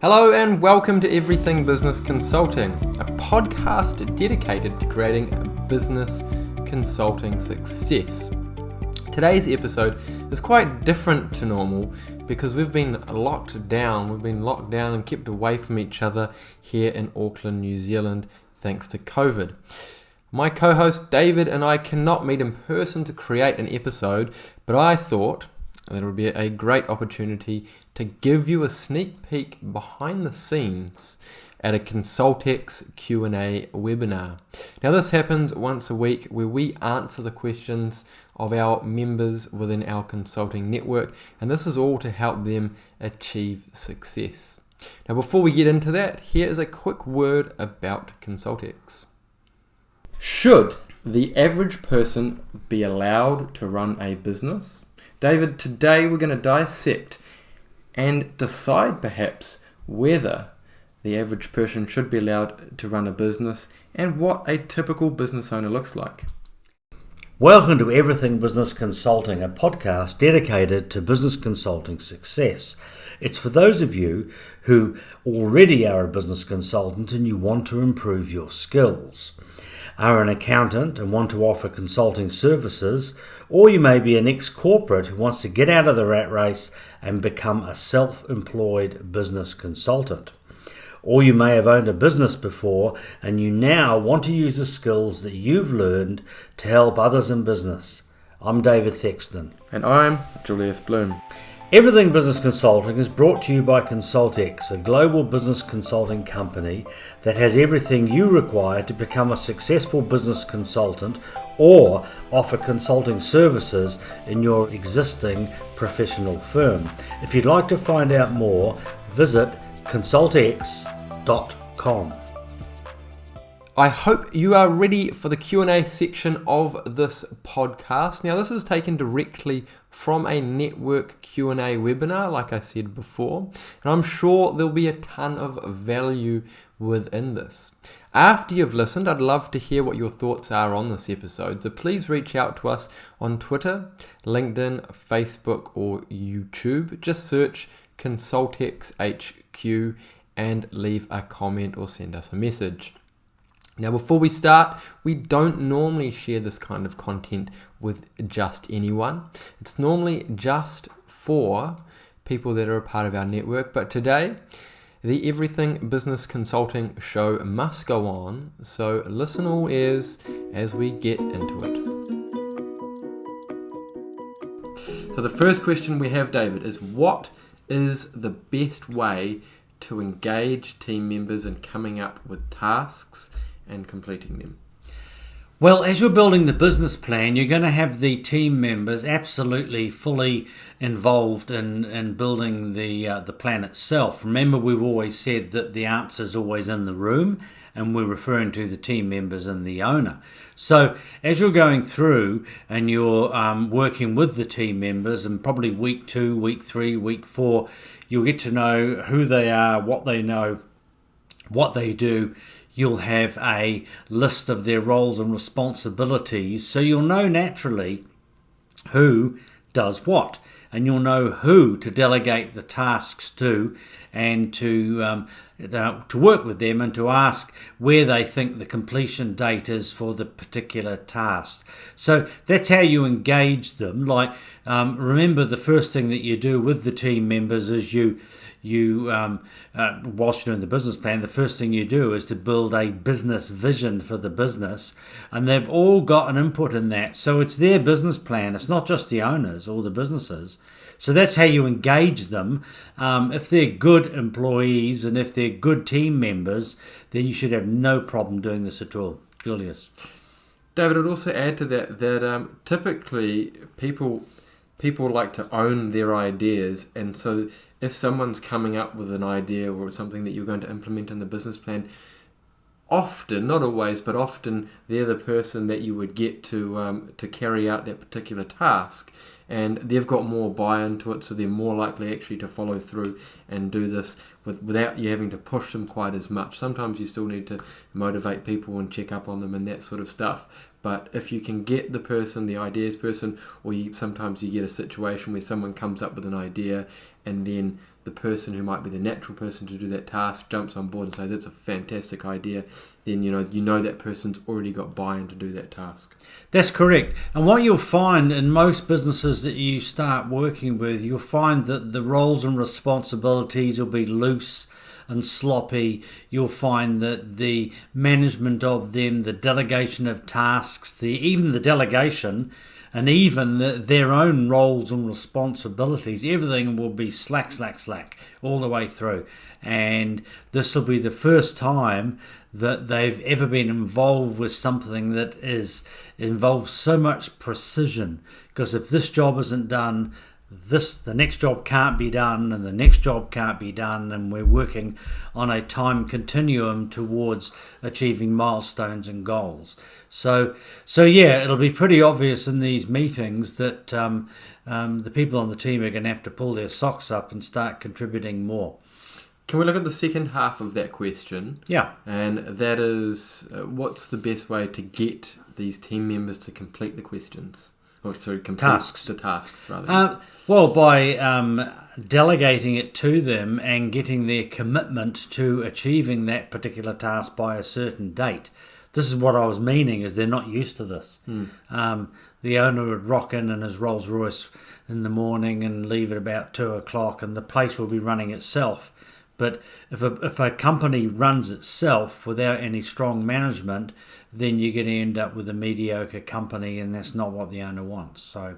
Hello and welcome to Everything Business Consulting, a podcast dedicated to creating a business consulting success. Today's episode is quite different to normal because we've been locked down and kept away from each other here in Auckland, New Zealand, thanks to COVID. My co-host David and I cannot meet in person to create an episode, but I thought that it would be a great opportunity to give you a sneak peek behind the scenes at a ConsultX Q&A webinar. Now this happens once a week where we answer the questions of our members within our consulting network, and this is all to help them achieve success. Now before we get into that, here is a quick word about ConsultX. Should the average person be allowed to run a business? David, today we're going to dissect and decide perhaps whether the average person should be allowed to run a business and what a typical business owner looks like. Welcome to Everything Business Consulting, a podcast dedicated to business consulting success. It's for those of you who already are a business consultant and you want to improve your skills, are an accountant and want to offer consulting services, or you may be an ex-corporate who wants to get out of the rat race and become a self-employed business consultant. Or you may have owned a business before and you now want to use the skills that you've learned to help others in business. I'm David Thexton. And I'm Julius Bloom. Everything Business Consulting is brought to you by ConsultX, a global business consulting company that has everything you require to become a successful business consultant or offer consulting services in your existing professional firm. If you'd like to find out more, visit ConsultX.com. I hope you are ready for the Q&A section of this podcast. Now, this is taken directly from a network Q&A webinar, like I said before, and I'm sure there'll be a ton of value within this. After you've listened, I'd love to hear what your thoughts are on this episode, so please reach out to us on Twitter, LinkedIn, Facebook, or YouTube. Just search ConsultX HQ and leave a comment or send us a message. Now, before we start, we don't normally share this kind of content with just anyone. It's normally just for people that are a part of our network. But today, the Everything Business Consulting show must go on. So listen all ears as we get into it. So the first question we have, David, is what is the best way to engage team members in coming up with tasks and completing them? Well, as you're building the business plan, you're going to have the team members absolutely fully involved in building the plan itself. Remember, we've always said that the answer's always in the room, and we're referring to the team members and the owner. So as you're going through and you're working with the team members, and probably week 2, week 3, week 4, you'll get to know who they are, what they know, what they do. You'll have a list of their roles and responsibilities, so you'll know naturally who does what, and you'll know who to delegate the tasks to, and to work with them and to ask where they think the completion date is for the particular task. So that's how you engage them. Like remember, the first thing that you do with the team members is whilst you're doing the business plan, the first thing you do is to build a business vision for the business, and they've all got an input in that. So it's their business plan. It's not just the owners or the businesses. So that's how you engage them. If they're good employees and if they're good team members, then you should have no problem doing this at all. Julius. David, I'd also add to that typically people like to own their ideas, and so if someone's coming up with an idea or something that you're going to implement in the business plan, often, not always, but often they're the person that you would get to carry out that particular task, and they've got more buy-in to it, so they're more likely actually to follow through and do this without you having to push them quite as much. Sometimes you still need to motivate people and check up on them and that sort of stuff. But if you can get the person, the ideas person, or sometimes you get a situation where someone comes up with an idea and then the person who might be the natural person to do that task jumps on board and says, that's a fantastic idea, then you know that person's already got buy-in to do that task. That's correct. And what you'll find in most businesses that you start working with, you'll find that the roles and responsibilities will be loose and sloppy. You'll find that the management of them, the delegation of tasks, even the delegation, and even their own roles and responsibilities, everything will be slack all the way through. And this will be the first time that they've ever been involved with something that involves so much precision. Because if this job isn't done, the next job can't be done, and the next job can't be done, and we're working on a time continuum towards achieving milestones and goals. So yeah, it'll be pretty obvious in these meetings that the people on the team are going to have to pull their socks up and start contributing more. Can we look at the second half of that question? Yeah. And that is, what's the best way to get these team members to complete the questions? Tasks. The tasks, rather. Well, by delegating it to them and getting their commitment to achieving that particular task by a certain date. This is what I was meaning, is they're not used to this. The owner would rock in his Rolls Royce in the morning and leave at about 2 o'clock, and the place will be running itself. But if a company runs itself without any strong management, then you're going to end up with a mediocre company, and that's not what the owner wants. So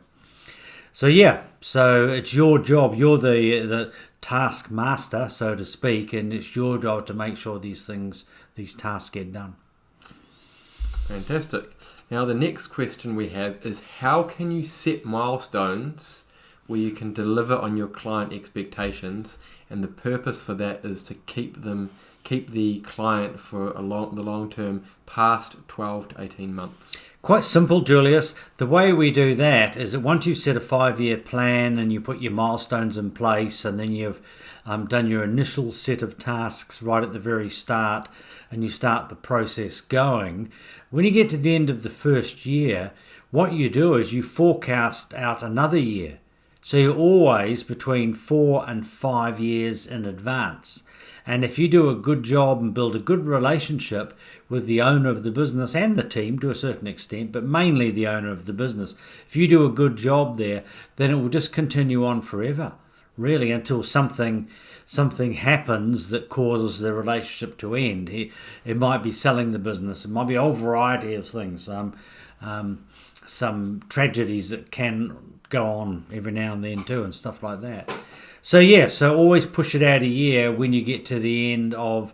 it's your job. You're the task master, so to speak, and it's your job to make sure these tasks get done. Fantastic. Now the next question we have is, how can you set milestones where you can deliver on your client expectations? And the purpose for that is to keep the client for the long term, past 12 to 18 months. Quite simple, Julius. The way we do that is that once you've set a 5-year plan and you put your milestones in place, and then you've done your initial set of tasks right at the very start, and you start the process going, when you get to the end of the first year, what you do is you forecast out another year. So you're always between 4 and 5 years in advance. And if you do a good job and build a good relationship with the owner of the business and the team to a certain extent, but mainly the owner of the business, if you do a good job there, then it will just continue on forever, really, until something happens that causes the relationship to end. It might be selling the business. It might be a whole variety of things. Some tragedies that can go on every now and then too, and stuff like that. So always push it out a year. When you get to the end of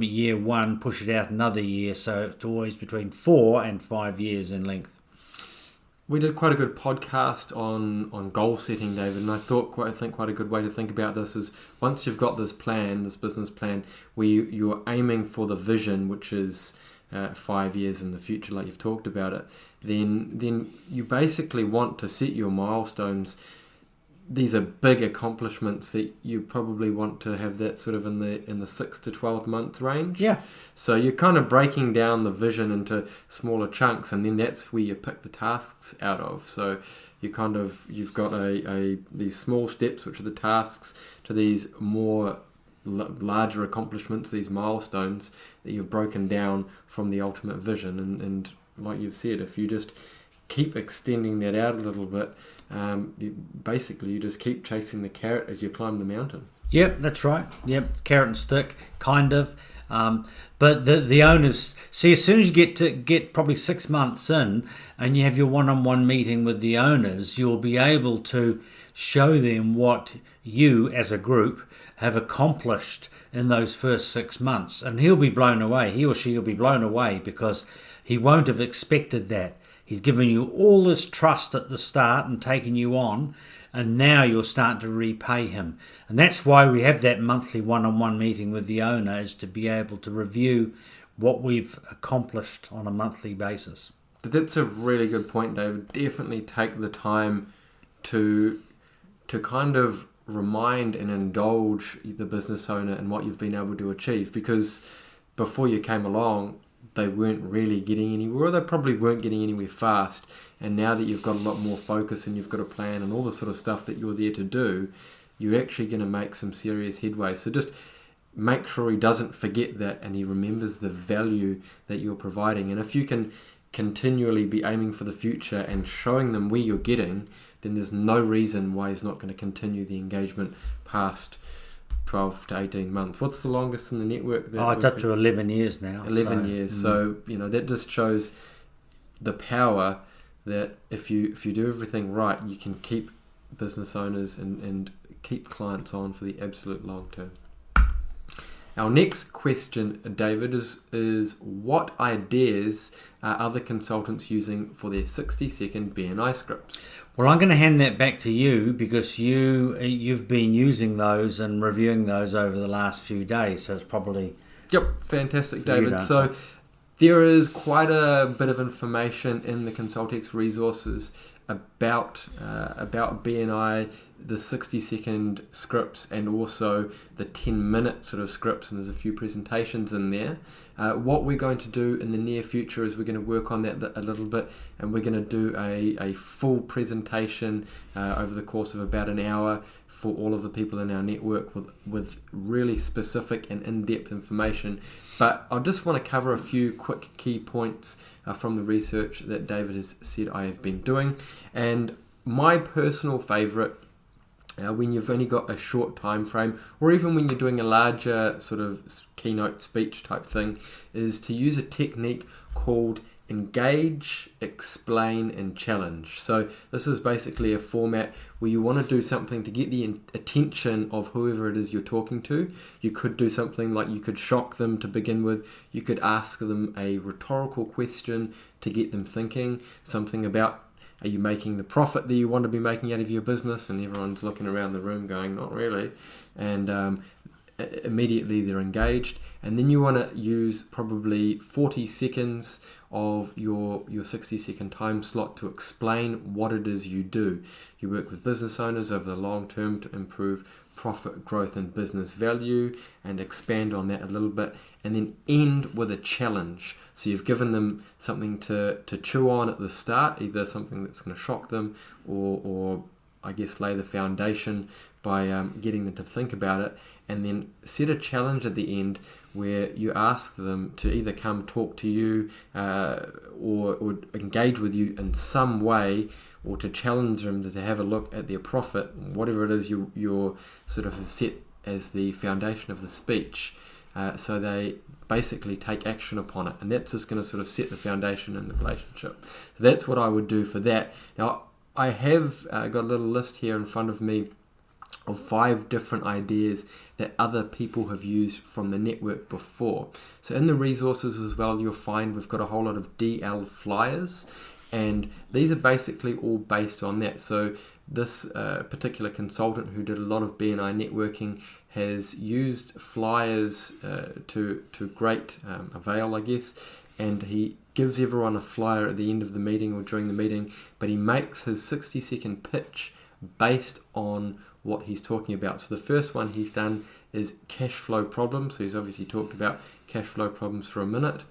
year one, push it out another year. So it's always between 4 and 5 years in length. We did quite a good podcast on goal setting, David, and I think quite a good way to think about this is, once you've got this business plan, where you're aiming for the vision, which is 5 years in the future, like you've talked about it, then you basically want to set your milestones. These are big accomplishments that you probably want to have that sort of in the 6 to 12 month range. Yeah. So you're kind of breaking down the vision into smaller chunks, and then that's where you pick the tasks out of. So you've got these small steps, which are the tasks, to these more larger accomplishments, these milestones that you've broken down from the ultimate vision. And like you've said, if you just keep extending that out a little bit, you just keep chasing the carrot as you climb the mountain. Yep, that's right. Yep, carrot and stick, kind of. But the owners, see, as soon as you get probably 6 months in and you have your one-on-one meeting with the owners, you'll be able to show them what you as a group have accomplished in those first 6 months. And he or she will be blown away, because he won't have expected that. He's given you all this trust at the start and taken you on, and now you'll start to repay him. And that's why we have that monthly one-on-one meeting with the owner, is to be able to review what we've accomplished on a monthly basis. That's a really good point, David. Definitely take the time to kind of remind and indulge the business owner in what you've been able to achieve, because before you came along, they weren't really getting anywhere, or they probably weren't getting anywhere fast. And now that you've got a lot more focus and you've got a plan and all the sort of stuff that you're there to do, you're actually going to make some serious headway. So just make sure he doesn't forget that, and he remembers the value that you're providing. And if you can continually be aiming for the future and showing them where you're getting, then there's no reason why he's not going to continue the engagement past 12 to 18 months. What's the longest in the network? It's up to 11 years now. 11 years. So, that just shows the power that if you do everything right, you can keep business owners and keep clients on for the absolute long term. Our next question, David, is what ideas are other consultants using for their 60-second BNI scripts? Well, I'm going to hand that back to you because you've been using those and reviewing those over the last few days, so it's probably... Yep, fantastic, David. So there is quite a bit of information in the ConsultX resources about BNI, the 60-second scripts, and also the 10-minute sort of scripts, and there's a few presentations in there. What we're going to do in the near future is we're going to work on that a little bit, and we're going to do a full presentation over the course of about an hour for all of the people in our network with really specific and in-depth information. But I just want to cover a few quick key points from the research that David has said I have been doing. And my personal favourite, when you've only got a short time frame, or even when you're doing a larger sort of keynote speech type thing, is to use a technique called engage, explain, and challenge. So this is basically a format where you want to do something to get the attention of whoever it is you're talking to. You could do something like you could shock them to begin with. You could ask them a rhetorical question to get them thinking, something about, are you making the profit that you want to be making out of your business? And everyone's looking around the room going, not really. And immediately they're engaged. And then you want to use probably 40 seconds of your 60-second time slot to explain what it is you do. You work with business owners over the long term to improve profit, growth, and business value, and expand on that a little bit, and then end with a challenge. So you've given them something to chew on at the start, either something that's going to shock them or I guess lay the foundation by getting them to think about it, and then set a challenge at the end where you ask them to either come talk to you or engage with you in some way, or to challenge them to have a look at their profit, whatever it is you're sort of set as the foundation of the speech. So they basically take action upon it, and that's just going to sort of set the foundation in the relationship. So that's what I would do for that. Now, I have got a little list here in front of me of 5 different ideas that other people have used from the network before. So in the resources as well, you'll find we've got a whole lot of DL flyers, and these are basically all based on that. So this particular consultant who did a lot of BNI networking has used flyers to great avail, I guess, and he gives everyone a flyer at the end of the meeting or during the meeting, but he makes his 60-second pitch based on what he's talking about. So the first one he's done is cash flow problems. So he's obviously talked about cash flow problems for a minute.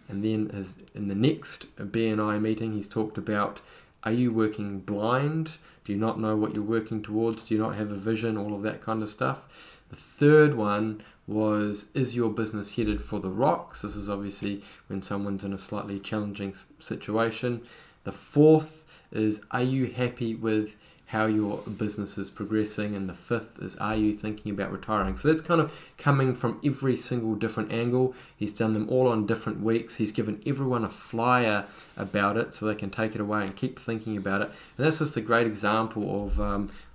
And then in the next BNI meeting, he's talked about, are you working blind? Do you not know what you're working towards? Do you not have a vision? All of that kind of stuff. The third one was, is your business headed for the rocks? This is obviously when someone's in a slightly challenging situation. The fourth is, are you happy with how your business is progressing? And the fifth is, are you thinking about retiring? So that's kind of coming from every single different angle. He's done them all on different weeks. He's given everyone a flyer about it so they can take it away and keep thinking about it. And that's just a great example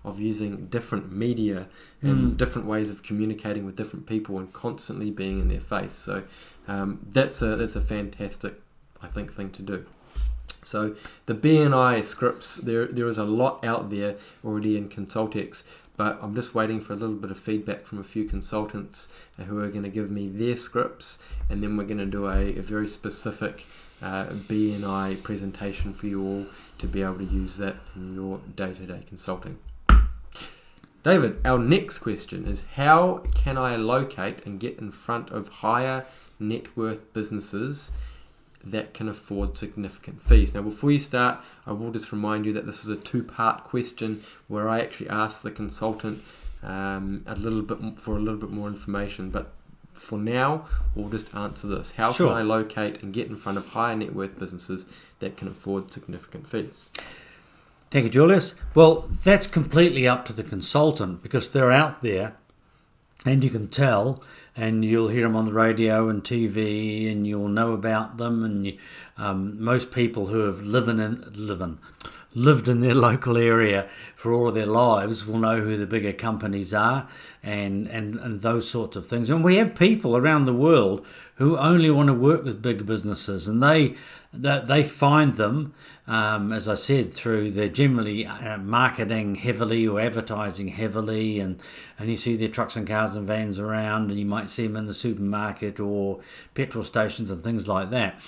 of using different media and different ways of communicating with different people and constantly being in their face. So that's a fantastic, I think, thing to do. So the BNI scripts, there is a lot out there already in ConsultX, but I'm just waiting for a little bit of feedback from a few consultants who are going to give me their scripts, and then we're going to do a very specific BNI presentation for you all to be able to use that in your day-to-day consulting. David, our next question is, how can I locate and get in front of higher net worth businesses that can afford significant fees? Now, before you start, I will just remind you that this is a 2-part question where I actually ask the consultant a little bit more information. But for now, we'll just answer this. How Sure. can I locate and get in front of higher net worth businesses that can afford significant fees? Thank you, Julius. Well, that's completely up to the consultant, because they're out there and you can tell, and you'll hear them on the radio and TV, and you'll know about them. And most people who have lived in their local area for all of their lives will know who the bigger companies are, and those sorts of things. And we have people around the world who only want to work with big businesses, and they find them, as I said, through they're generally marketing heavily or advertising heavily, and you see their trucks and cars and vans around, and you might see them in the supermarket or petrol stations and things like that.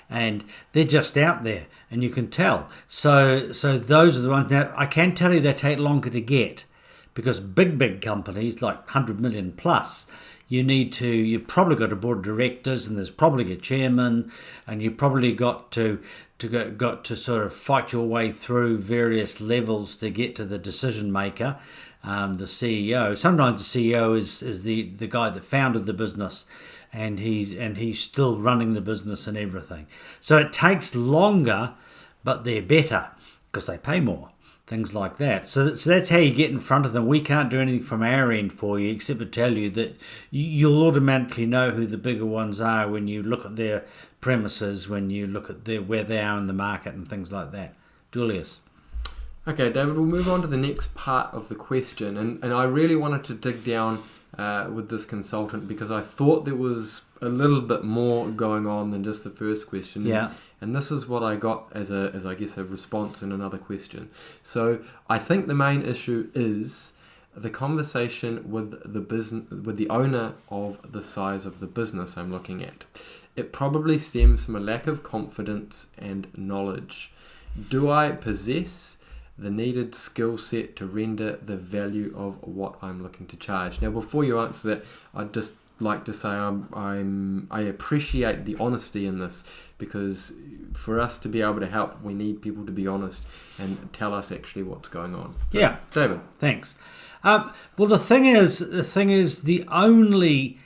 And they're just out there, and you can tell. So those are the ones. Now, I can tell you they take longer to get, because big companies like 100 million plus, you've probably got a board of directors, and there's probably a chairman, and you've probably got to sort of fight your way through various levels to get to the decision maker, the CEO. Sometimes the CEO is the guy that founded the business, and he's still running the business and everything. So it takes longer, but they're better because they pay more, things like that. So that's how you get in front of them. We can't do anything from our end for you except to tell you that you'll automatically know who the bigger ones are when you look at their premises, when you look at where they are in the market and things like that. Julius. Okay, David, we'll move on to the next part of the question. And I really wanted to dig down with this consultant, because I thought there was a little bit more going on than just the first question. Yeah. And this is what I got as I guess a response in another question. So I think the main issue is the conversation with the owner of the size of the business I'm looking at. It probably stems from a lack of confidence and knowledge. Do I possess the needed skill set to render the value of what I'm looking to charge? Now, before you answer that, I'd just like to say I appreciate the honesty in this, because for us to be able to help, we need people to be honest and tell us actually what's going on. So, Yeah, David. Thanks. Well, the thing is, the only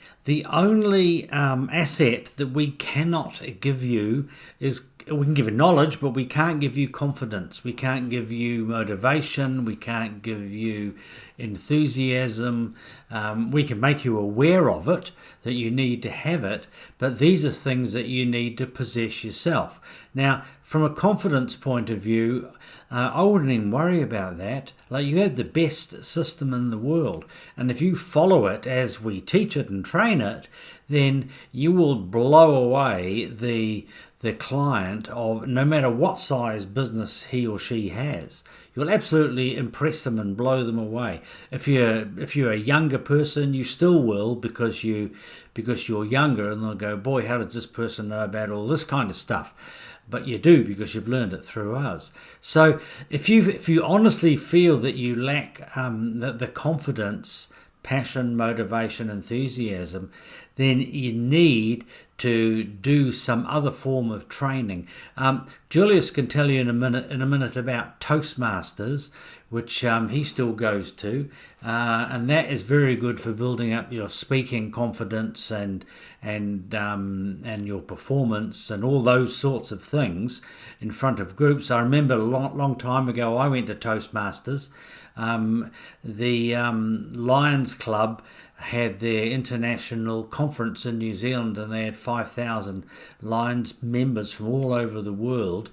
asset that we cannot give you is, we can give you knowledge, but we can't give you confidence. We can't give you motivation. We can't give you enthusiasm. We can make you aware of it, that you need to have it, but these are things that you need to possess yourself. Now, from a confidence point of view, I wouldn't even worry about that. Like, you have the best system in the world, and if you follow it as we teach it and train it, then you will blow away the client of no matter what size business he or she has. You'll absolutely impress them and blow them away. If you're a younger person, you still will, because you're younger, and they'll go, boy, how does this person know about all this kind of stuff? But you do, because you've learned it through us. So if you honestly feel that you lack the confidence, passion, motivation, enthusiasm, then you need to do some other form of training. Julius can tell you in a minute about Toastmasters, which he still goes to, and that is very good for building up your speaking confidence and your performance and all those sorts of things in front of groups. I remember a long time ago I went to Toastmasters. The Lions Club had their international conference in New Zealand, and they had 5,000 Lions members from all over the world.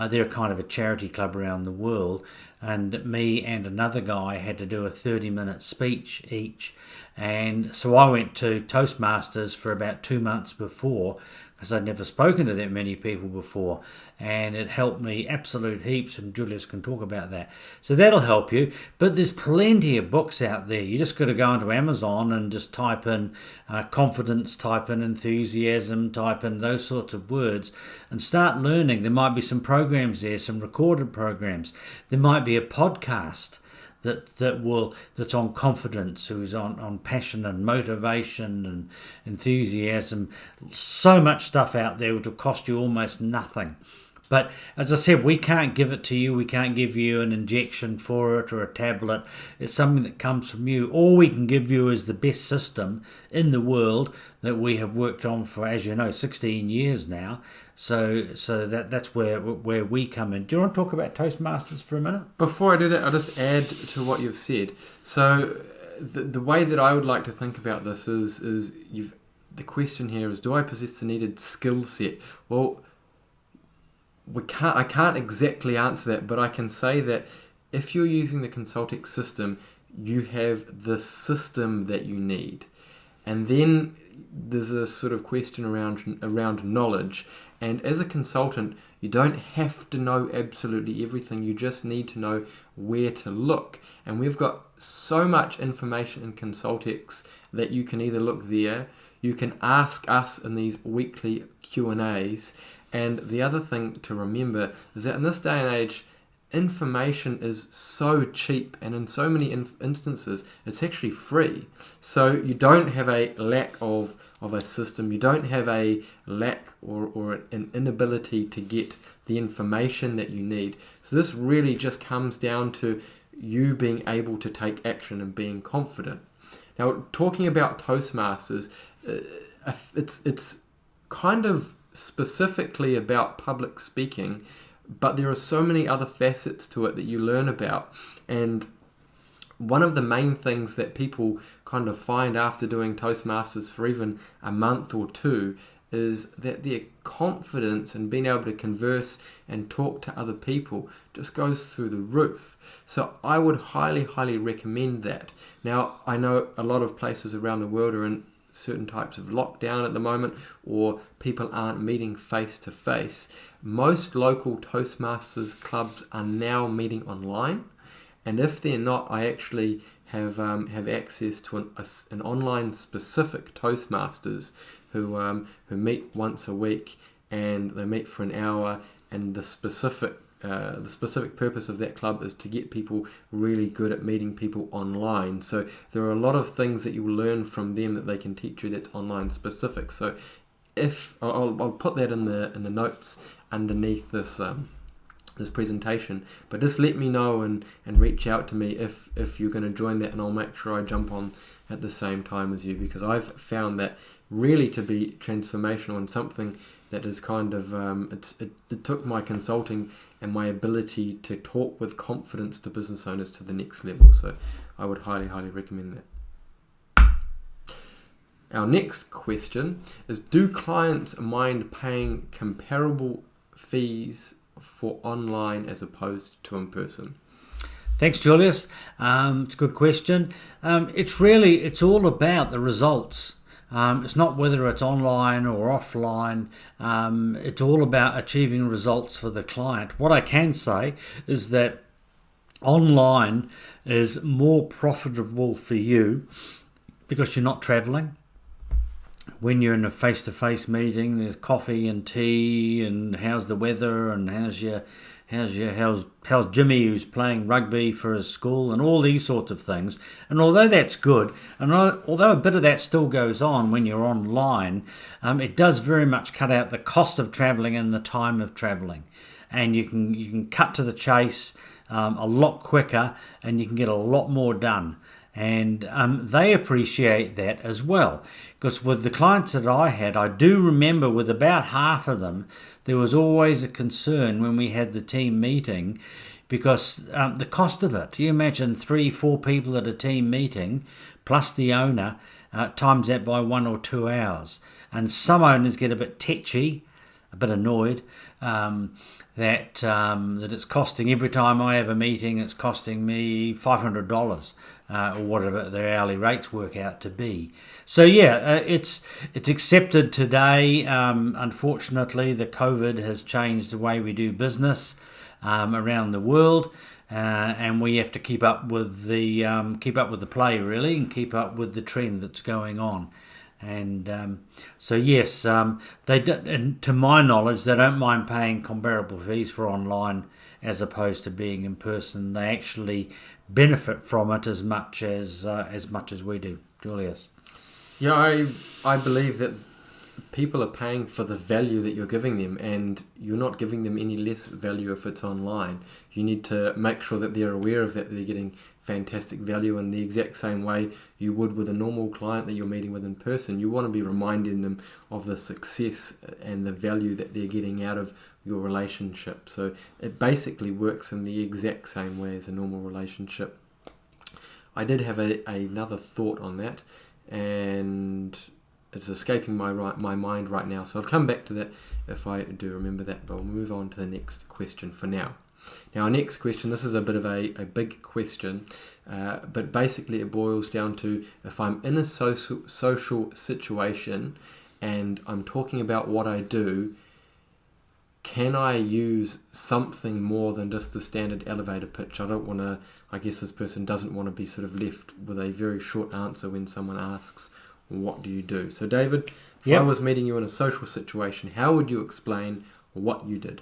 They're kind of a charity club around the world, and me and another guy had to do a 30-minute speech each. And so I went to Toastmasters for about 2 months before, because I'd never spoken to that many people before, and it helped me absolute heaps, and Julius can talk about that. So that'll help you, but there's plenty of books out there. You just got to go onto Amazon and just type in confidence, type in enthusiasm, type in those sorts of words, and start learning. There might be some programs there, some recorded programs. There might be a podcast that's on confidence, who's on passion and motivation and enthusiasm. So much stuff out there which will cost you almost nothing. But as I said, we can't give it to you. We can't give you an injection for it or a tablet. It's something that comes from you. All we can give you is the best system in the world that we have worked on for, as you know, 16 years now. So that's where we come in. Do you want to talk about Toastmasters for a minute? Before I do that, I'll just add to what you've said. So the way that I would like to think about this is the question here is, do I possess the needed skill set? Well, I can't exactly answer that, but I can say that if you're using the ConsultX system, you have the system that you need. And then there's a sort of question around knowledge. And as a consultant, you don't have to know absolutely everything. You just need to know where to look. And we've got so much information in ConsultX that you can either look there, you can ask us in these weekly Q&As. And the other thing to remember is that in this day and age, information is so cheap, and in so many instances, it's actually free. So you don't have a lack of a system. You don't have a lack or an inability to get the information that you need. So this really just comes down to you being able to take action and being confident. Now, talking about Toastmasters, it's kind of specifically about public speaking, but there are so many other facets to it that you learn about. And one of the main things that people kind of find after doing Toastmasters for even a month or two is that their confidence in being able to converse and talk to other people just goes through the roof. So I would highly, highly recommend that. Now, I know a lot of places around the world are in certain types of lockdown at the moment, or people aren't meeting face to face. Most local Toastmasters clubs are now meeting online, and if they're not, I actually have access to an online specific Toastmasters who meet once a week, and they meet for an hour, and the specific purpose of that club is to get people really good at meeting people online. So there are a lot of things that you'll learn from them that they can teach you that's online specific. So if I'll put that in the notes underneath this presentation, but just let me know and reach out to me if you're going to join that, and I'll make sure I jump on at the same time as you, because I've found that really to be transformational and something that is kind of it took my consulting and my ability to talk with confidence to business owners to the next level. So I would highly, highly recommend that. Our next question is, do clients mind paying comparable fees for online as opposed to in person? Thanks, Julius. It's a good question. It's all about the results. It's not whether it's online or offline. It's all about achieving results for the client. What I can say is that online is more profitable for you because you're not traveling. When you're in a face-to-face meeting, there's coffee and tea, and how's the weather, and how's Jimmy who's playing rugby for his school, and all these sorts of things. And although that's good, and although a bit of that still goes on when you're online, it does very much cut out the cost of travelling and the time of travelling, and you can cut to the chase a lot quicker, and you can get a lot more done. And they appreciate that as well, because with the clients that I had, I do remember with about half of them, there was always a concern when we had the team meeting, because the cost of it. You imagine 3-4 people at a team meeting, plus the owner, times that by 1 or 2 hours. And some owners get a bit tetchy, a bit annoyed, that it's costing, every time I have a meeting, it's costing me $500 or whatever their hourly rates work out to be. So it's accepted today. Unfortunately, the COVID has changed the way we do business around the world, and we have to keep up with the play really, and keep up with the trend that's going on. And so yes, they do, and to my knowledge, they don't mind paying comparable fees for online as opposed to being in person. They actually benefit from it as much as we do. Julius. Yeah, I believe that people are paying for the value that you're giving them, and you're not giving them any less value if it's online. You need to make sure that they're aware of that, they're getting fantastic value in the exact same way you would with a normal client that you're meeting with in person. You want to be reminding them of the success and the value that they're getting out of your relationship. So it basically works in the exact same way as a normal relationship. I did have another thought on that, and it's escaping my mind right now, so I'll come back to that if I do remember that, but we'll move on to the next question for now. Now, our next question, this is a bit of a big question, but basically it boils down to, if I'm in a social situation and I'm talking about what I do, can I use something more than just the standard elevator pitch? I guess this person doesn't want to be sort of left with a very short answer when someone asks, what do you do? So David, if I was meeting you in a social situation, how would you explain what you did?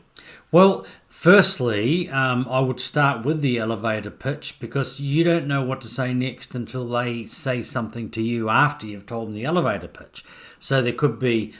Well, firstly, I would start with the elevator pitch, because you don't know what to say next until they say something to you after you've told them the elevator pitch. So there could be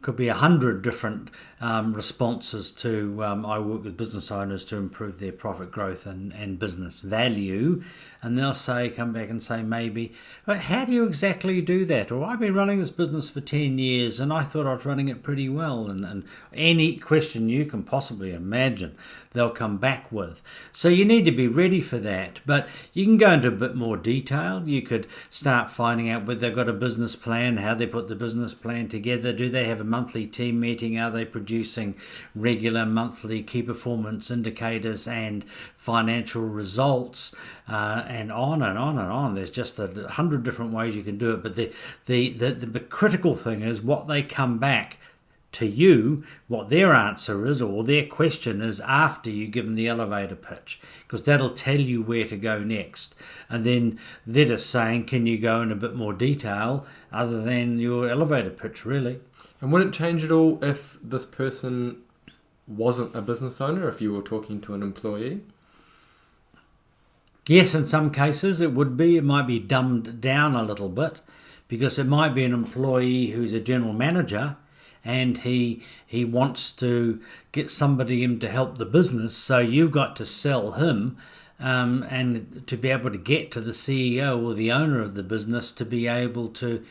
100 different responses to I work with business owners to improve their profit growth and business value, and they'll come back and say maybe, well, how do you exactly do that? Or I've been running this business for 10 years and I thought I was running it pretty well, and any question you can possibly imagine they'll come back with. So you need to be ready for that, but you can go into a bit more detail. You could start finding out whether they've got a business plan, how they put the business plan together. Do they have a monthly team meeting? Are they producing regular monthly key performance indicators and financial results, and on and on and on. There's just 100 different ways you can do it, but the critical thing is what they come back to you, what their answer is or their question is after you give them the elevator pitch, because that'll tell you where to go next. And then they're just saying, can you go in a bit more detail other than your elevator pitch, really? And would it change at all if this person wasn't a business owner, if you were talking to an employee? Yes, in some cases it would be. It might be dumbed down a little bit, because it might be an employee who's a general manager and he wants to get somebody in to help the business, so you've got to sell him and to be able to get to the CEO or the owner of the business to be able to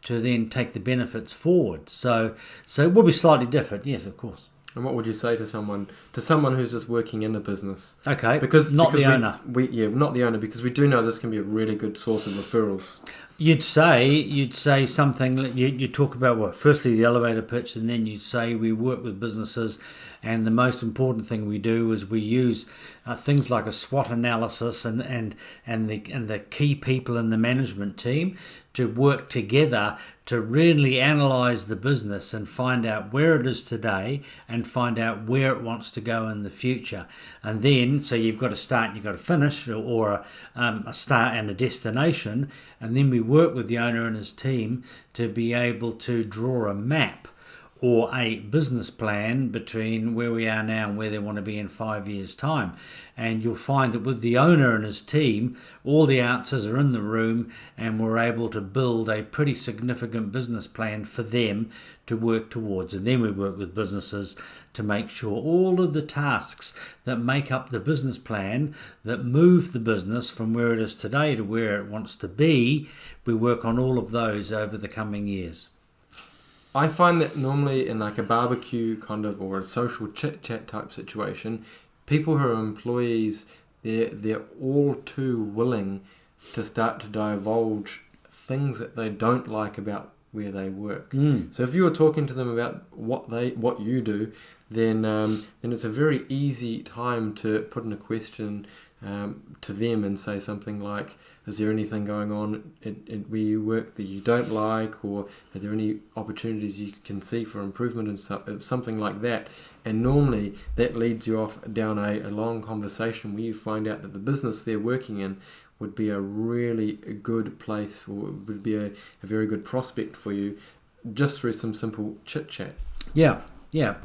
then take the benefits forward. So it will be slightly different, yes, of course. And what would you say to someone who's just working in a business? Okay, because not the owner. Not the owner, because we do know this can be a really good source of referrals. You'd say something. You talk about firstly the elevator pitch, and then you'd say we work with businesses, and the most important thing we do is we use things like a SWOT analysis and the key people in the management team to work together to really analyze the business and find out where it is today and find out where it wants to go in the future. And then, so you've got a start and you've got a finish, or a start and a destination, and then we work with the owner and his team to be able to draw a map or a business plan between where we are now and where they want to be in 5 years' time. And you'll find that with the owner and his team, all the answers are in the room, and we're able to build a pretty significant business plan for them to work towards. And then we work with businesses to make sure all of the tasks that make up the business plan that move the business from where it is today to where it wants to be, we work on all of those over the coming years. I find that normally in like a barbecue kind of or a social chit-chat type situation, people who are employees, they're all too willing to start to divulge things that they don't like about where they work. So if you were talking to them about what you do, then it's a very easy time to put in a question to them and say something like, is there anything going on where you work that you don't like, or are there any opportunities you can see for improvement, and something like that? And normally that leads you off down a long conversation where you find out that the business they're working in would be a really good place, or would be a very good prospect for you, just through some simple chit-chat. Yeah,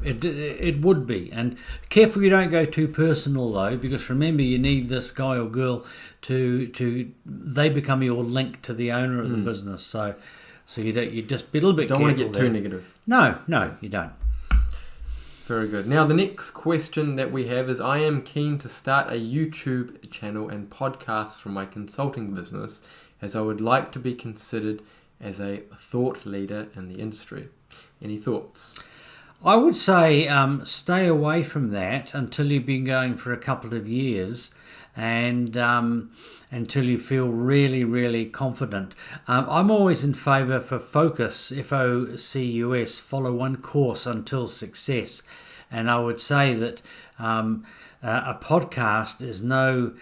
it would be. And careful you don't go too personal though, because remember you need this guy or girl to they become your link to the owner of the business. So So you just be a little bit careful. Don't want to get too negative. No, you don't. Very good. Now, the next question that we have is, I am keen to start a YouTube channel and podcast from my consulting business, as I would like to be considered as a thought leader in the industry. Any thoughts? I would say stay away from that until you've been going for a couple of years, and until you feel really, really confident. I'm always in favour for focus, FOCUS, follow one course until success. And I would say that a podcast is no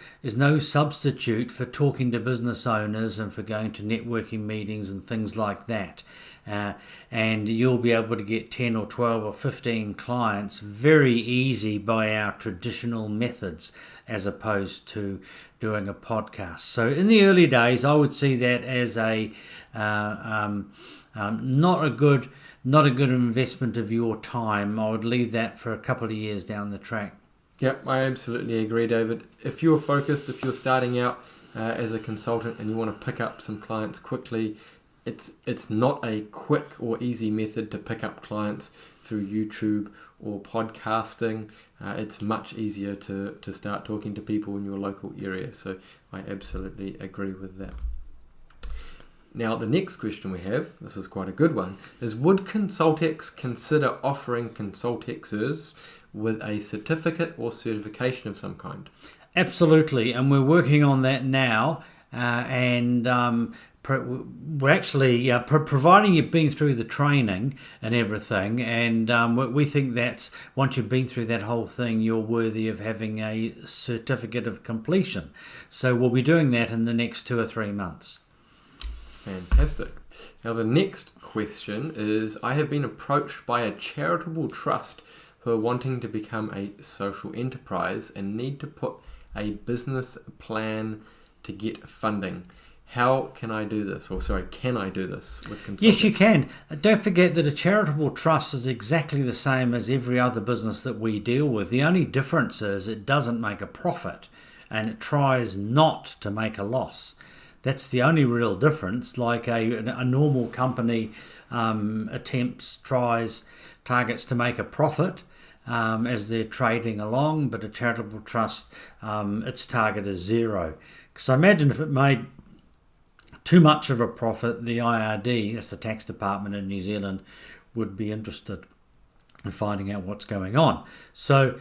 substitute for talking to business owners and for going to networking meetings and things like that. And you'll be able to get 10 or 12 or 15 clients very easy by our traditional methods, as opposed to doing a podcast. So in the early days, I would see that as a not a good investment of your time. I would leave that for a couple of years down the track. Yep, I absolutely agree, David. If you're focused, if you're starting out as a consultant and you want to pick up some clients quickly, it's not a quick or easy method to pick up clients through YouTube or podcasting. It's much easier to start talking to people in your local area. So I absolutely agree with that. Now, the next question we have, this is quite a good one, is, would ConsultX consider offering consultexers with a certificate or certification of some kind? Absolutely, and we're working on that now, we're actually providing you've been through the training and everything, and we think that's, once you've been through that whole thing, you're worthy of having a certificate of completion. So we'll be doing that in the next 2 or 3 months. Fantastic. Now, the next question is, I have been approached by a charitable trust who are wanting to become a social enterprise and need to put a business plan to get funding. How can I do this? Can I do this with ConsultX? Yes, you can. Don't forget that a charitable trust is exactly the same as every other business that we deal with. The only difference is it doesn't make a profit and it tries not to make a loss. That's the only real difference. Like a normal company targets to make a profit as they're trading along, but a charitable trust, its target is zero. Because I imagine if it made too much of a profit, the IRD, that's the tax department in New Zealand, would be interested in finding out what's going on. So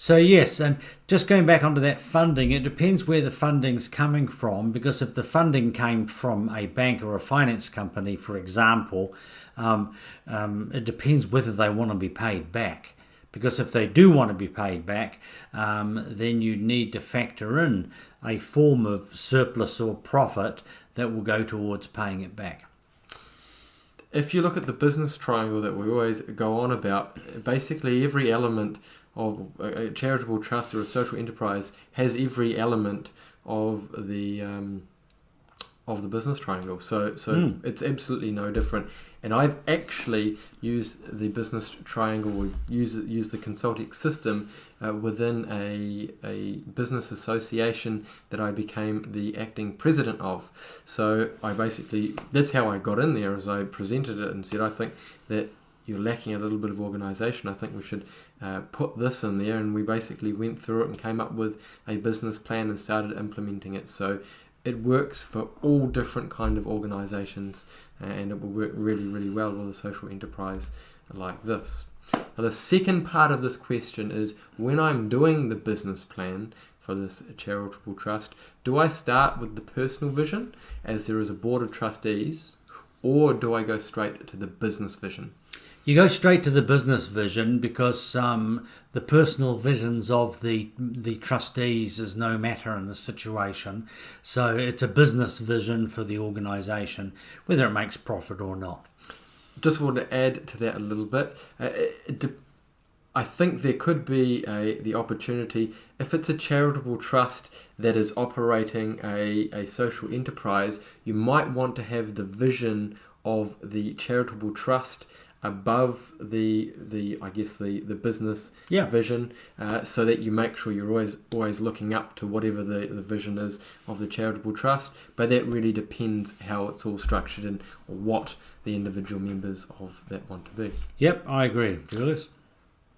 yes, and just going back onto that funding, it depends where the funding's coming from, because if the funding came from a bank or a finance company, for example, it depends whether they want to be paid back. Because if they do want to be paid back, then you need to factor in a form of surplus or profit that will go towards paying it back. If you look at the business triangle that we always go on about, basically every element of a charitable trust or a social enterprise has every element of the business triangle. So it's absolutely no different. And I've actually used the business triangle, or use the ConsultX system within a business association that I became the acting president of. So that's how I got in there, as I presented it and said, I think that you're lacking a little bit of organisation. I think we should put this in there. And we basically went through it and came up with a business plan and started implementing it. So it works for all different kind of organisations, and it will work really, really well with a social enterprise like this. Now, the second part of this question is, when I'm doing the business plan for this charitable trust, do I start with the personal vision, as there is a board of trustees, or do I go straight to the business vision? You go straight to the business vision, because the personal visions of the trustees is no matter in this situation. So it's a business vision for the organisation, whether it makes profit or not. Just want to add to that a little bit. I think there could be the opportunity, if it's a charitable trust that is operating a social enterprise, you might want to have the vision of the charitable trust above the business vision, so that you make sure you're always looking up to whatever the vision is of the charitable trust. But that really depends how it's all structured and what the individual members of that want to be. Yep, I agree. Julius?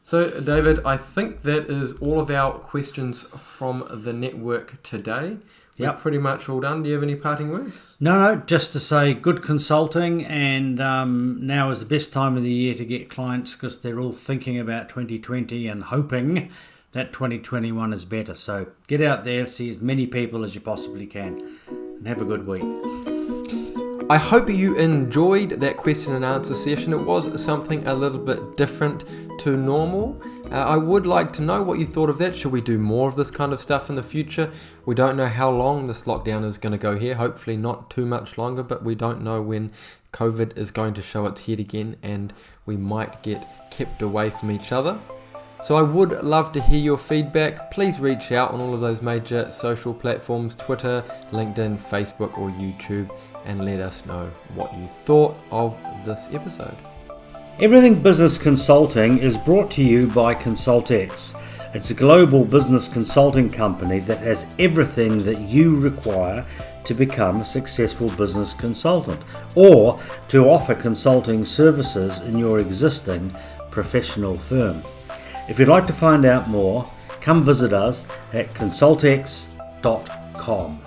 So, David, I think that is all of our questions from the network today. We're pretty much all done. Do you have any parting words? No, just to say good consulting, and now is the best time of the year to get clients because they're all thinking about 2020 and hoping that 2021 is better. So get out there, see as many people as you possibly can, and have a good week. I hope you enjoyed that question and answer session. It was something a little bit different to normal. I would like to know what you thought of that. Should we do more of this kind of stuff in the future? We don't know how long this lockdown is going to go here. Hopefully not too much longer, but we don't know when COVID is going to show its head again and we might get kept away from each other. So I would love to hear your feedback. Please reach out on all of those major social platforms, Twitter, LinkedIn, Facebook or YouTube, and let us know what you thought of this episode. Everything Business Consulting is brought to you by ConsultX. It's a global business consulting company that has everything that you require to become a successful business consultant or to offer consulting services in your existing professional firm. If you'd like to find out more, come visit us at ConsultX.com.